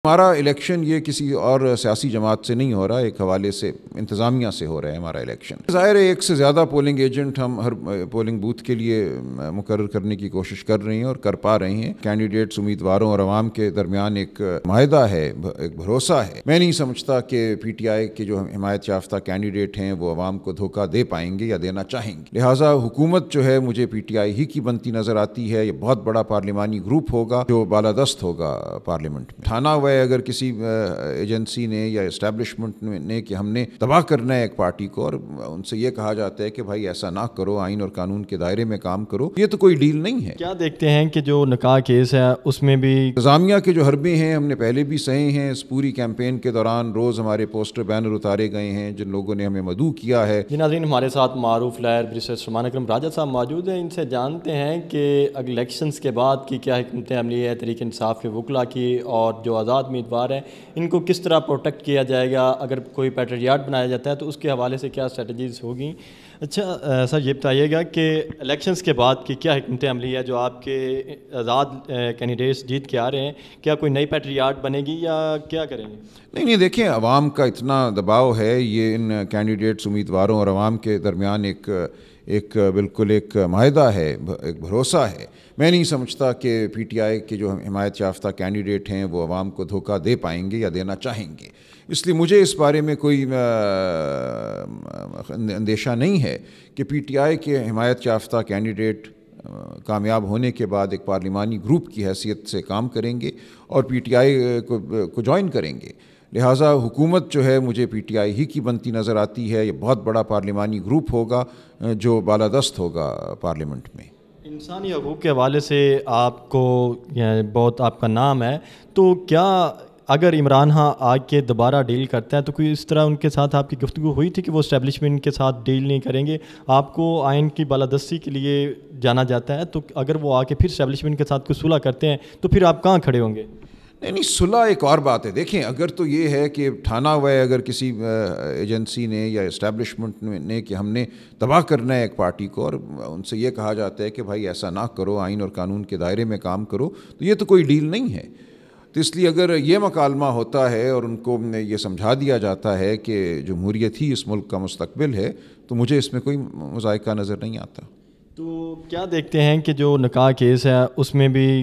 ہمارا الیکشن یہ کسی اور سیاسی جماعت سے نہیں ہو رہا، ایک حوالے سے انتظامیہ سے ہو رہا ہے ہمارا الیکشن۔ ظاہر ہے ایک سے زیادہ پولنگ ایجنٹ ہم ہر پولنگ بوتھ کے لیے مقرر کرنے کی کوشش کر رہے ہیں اور کر پا رہے ہیں۔ کینڈیڈیٹس، امیدواروں اور عوام کے درمیان ایک معاہدہ ہے، ایک بھروسہ ہے۔ میں نہیں سمجھتا کہ پی ٹی آئی کے جو حمایت یافتہ کینڈیڈیٹ ہیں وہ عوام کو دھوکہ دے پائیں گے یا دینا چاہیں گے۔ لہٰذا حکومت جو ہے مجھے پی ٹی آئی ہی کی بنتی نظر آتی ہے۔ یہ بہت بڑا پارلیمانی گروپ ہوگا جو بالادست ہوگا پارلیمنٹ میں۔ ٹھانا ہوا ہے اگر کسی ایجنسی نے یا اسٹیبلشمنٹ نے کہ ہم نے تباہ کرنا ہے ایک پارٹی کو، اور ان سے یہ کہا جاتا ہے کہ بھائی ایسا نہ کرو، آئین اور قانون کے دائرے میں کام کرو، یہ تو کوئی ڈیل نہیں ہے۔ کیا دیکھتے ہیں کہ جو نکاح کیس ہے اس میں بھی انتظامیہ کے جو حربے ہیں ہم نے پہلے بھی سہے ہیں۔ اس پوری کیمپین کے دوران روز ہمارے پوسٹر بینر اتارے گئے ہیں جن لوگوں نے ہمیں مدعو کیا ہے۔ ناظرین، ہمارے ساتھ معروف لائر بریسٹر سلمان اکرم راجہ صاحب موجود ہیں۔ ان سے جانتے ہیں کہ الیکشنز کے بعد کی کیا حکمت عملی ہے تحریک انصاف کے وکلاء کی، اور جو آزاد امیدوار ہیں ان کو کس طرح پروٹیکٹ کیا جائے گا۔ اگر کوئی پیٹریاٹ بنایا جاتا ہے تو اس کے حوالے سے کیا اسٹریٹجیز ہوگی۔ اچھا سر، یہ بتائیے گا کہ الیکشنز کے بعد کی کیا حکمت عملی ہے جو آپ کے آزاد کینڈیڈیٹس جیت کے آ رہے ہیں؟ کیا کوئی نئی پیٹریاٹ بنے گی یا کیا کریں گے؟ نہیں، دیکھیں، عوام کا اتنا دباؤ ہے، یہ ان کینڈیڈیٹس، امیدواروں اور عوام کے درمیان ایک بالکل ایک معاہدہ ہے، ایک بھروسہ ہے۔ میں نہیں سمجھتا کہ پی ٹی آئی کے جو حمایت یافتہ کینڈیڈیٹ ہیں وہ عوام کو دھوکہ دے پائیں گے یا دینا چاہیں گے۔ اس لیے مجھے اس بارے میں کوئی اندیشہ نہیں ہے کہ پی ٹی آئی کے حمایت یافتہ کینڈیڈیٹ کامیاب ہونے کے بعد ایک پارلیمانی گروپ کی حیثیت سے کام کریں گے اور پی ٹی آئی کو جوائن کریں گے۔ لہٰذا حکومت جو ہے مجھے پی ٹی آئی ہی کی بنتی نظر آتی ہے۔ یہ بہت بڑا پارلیمانی گروپ ہوگا جو بالادست ہوگا پارلیمنٹ میں۔ انسانی حقوق کے حوالے سے آپ کو بہت آپ کا نام ہے، تو کیا اگر عمران خان آ کے دوبارہ ڈیل کرتا ہے تو کوئی اس طرح ان کے ساتھ آپ کی گفتگو ہوئی تھی کہ وہ اسٹیبلشمنٹ کے ساتھ ڈیل نہیں کریں گے؟ آپ کو آئین کی بالادستی کے لیے جانا جاتا ہے، تو اگر وہ آ کے پھر اسٹیبلشمنٹ کے ساتھ کوئی صلح کرتے ہیں تو پھر آپ کہاں کھڑے ہوں گے؟ نہیں، صلح ایک اور بات ہے۔ دیکھیں، اگر تو یہ ہے کہ ٹھانا ہوا ہے اگر کسی ایجنسی نے یا اسٹیبلشمنٹ نے کہ ہم نے تباہ کرنا ہے ایک پارٹی کو، اور ان سے یہ کہا جاتا ہے کہ بھائی ایسا نہ کرو، آئین اور قانون کے دائرے میں کام کرو، تو یہ تو کوئی ڈیل نہیں ہے۔ تو اس لیے اگر یہ مکالمہ ہوتا ہے اور ان کو یہ سمجھا دیا جاتا ہے کہ جمہوریت ہی اس ملک کا مستقبل ہے، تو مجھے اس میں کوئی مذائقہ نظر نہیں آتا۔ تو کیا دیکھتے ہیں کہ جو نکاح کیس ہے اس میں بھی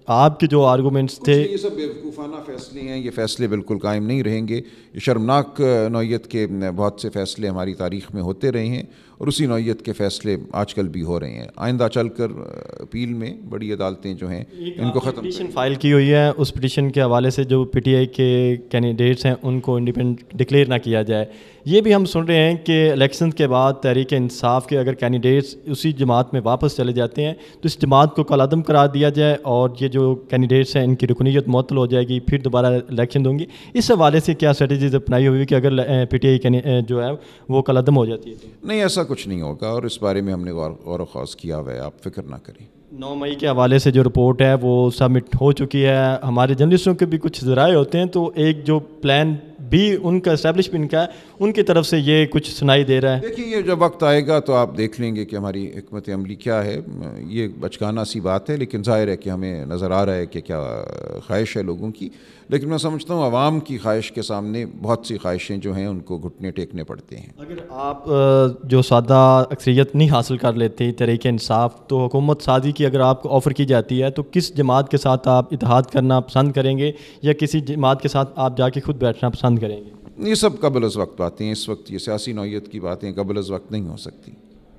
آپ کے جو آرگومنٹس تھے، یہ سب بیوقوفانہ فیصلے ہیں، یہ فیصلے بالکل قائم نہیں رہیں گے۔ یہ شرمناک نوعیت کے بہت سے فیصلے ہماری تاریخ میں ہوتے رہے ہیں اور اسی نوعیت کے فیصلے آج کل بھی ہو رہے ہیں۔ آئندہ چل کر اپیل میں بڑی عدالتیں جو ہیں ان کو ختم پٹیشن فائل کی ہوئی ہے، اس پٹیشن کے حوالے سے جو پی ٹی آئی کے کینڈیڈیٹس ہیں ان کو انڈیپینڈنٹ ڈکلیئر نہ کیا جائے۔ یہ بھی ہم سن رہے ہیں کہ الیکشن کے بعد تحریک انصاف کے اگر کینڈیڈیٹس اسی جماعت میں واپس چلے جاتے ہیں تو اس جماعت کو کالعدم قرار دیا جائے اور یہ جو کینڈیڈیٹس ہیں ان کی رکنیت معطل ہو جائے گی، پھر دوبارہ الیکشن ہوں گی۔ اس حوالے سے کیا اسٹریٹجیز اپنائی ہوئی کہ اگر پی ٹی آئی جو ہے وہ کالعدم ہو جاتی ہے؟ نہیں، ایسا کچھ نہیں ہوگا اور اس بارے میں ہم نے غور و خوض کیا ہوا ہے، آپ فکر نہ کریں۔ 9 مئی کے حوالے سے جو رپورٹ ہے وہ سبمٹ ہو چکی ہے۔ ہمارے جرنلسٹوں کے بھی کچھ ذرائع ہوتے ہیں، تو ایک جو پلان بھی ان کا اسٹیبلشمنٹ کا ہے ان کی طرف سے یہ کچھ سنائی دے رہا ہے۔ دیکھیے، یہ جب وقت آئے گا تو آپ دیکھ لیں گے کہ ہماری حکمت عملی کیا ہے۔ یہ بچگانہ سی بات ہے، لیکن ظاہر ہے کہ ہمیں نظر آ رہا ہے کہ کیا خواہش ہے لوگوں کی، لیکن میں سمجھتا ہوں عوام کی خواہش کے سامنے بہت سی خواہشیں جو ہیں ان کو گھٹنے ٹیکنے پڑتے ہیں۔ اگر آپ جو سادہ اکثریت نہیں حاصل کر لیتے تحریک انصاف، تو حکومت سازی کی اگر آپ کو آفر کی جاتی ہے تو کس جماعت کے ساتھ آپ اتحاد کرنا پسند کریں گے، یا کسی جماعت کے ساتھ آپ جا کے خود بیٹھنا پسند کریں گے؟ یہ سب قبل از وقت باتیں ہیں۔ اس وقت یہ سیاسی نوعیت کی باتیں قبل از وقت نہیں ہو سکتی۔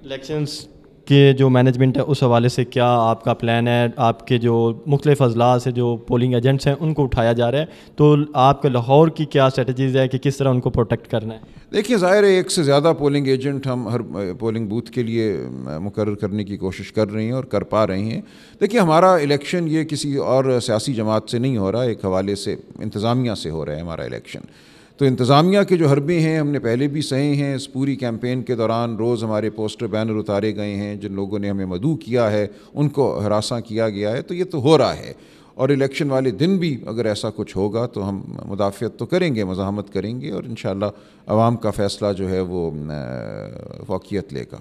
الیکشنز کے جو مینجمنٹ ہے اس حوالے سے کیا آپ کا پلان ہے؟ آپ کے جو مختلف اضلاع سے جو پولنگ ایجنٹس ہیں ان کو اٹھایا جا رہا ہے، تو آپ کے لاہور کی کیا اسٹریٹجیز ہے کہ کس طرح ان کو پروٹیکٹ کرنا ہے؟ دیکھیں، ظاہر ہے ایک سے زیادہ پولنگ ایجنٹ ہم ہر پولنگ بوتھ کے لیے مقرر کرنے کی کوشش کر رہے ہیں اور کر پا رہے ہیں۔ دیکھیں، ہمارا الیکشن یہ کسی اور سیاسی جماعت سے نہیں ہو رہا، ایک حوالے سے انتظامیہ سے ہو رہا ہے ہمارا الیکشن۔ تو انتظامیہ کے جو حربے ہیں ہم نے پہلے بھی سہے ہیں۔ اس پوری کیمپین کے دوران روز ہمارے پوسٹر بینر اتارے گئے ہیں جن لوگوں نے ہمیں مدعو کیا ہے، ان کو ہراساں کیا گیا ہے، تو یہ تو ہو رہا ہے۔ اور الیکشن والے دن بھی اگر ایسا کچھ ہوگا تو ہم مدافعت تو کریں گے، مزاحمت کریں گے، اور انشاءاللہ عوام کا فیصلہ جو ہے وہ فوقیت لے گا۔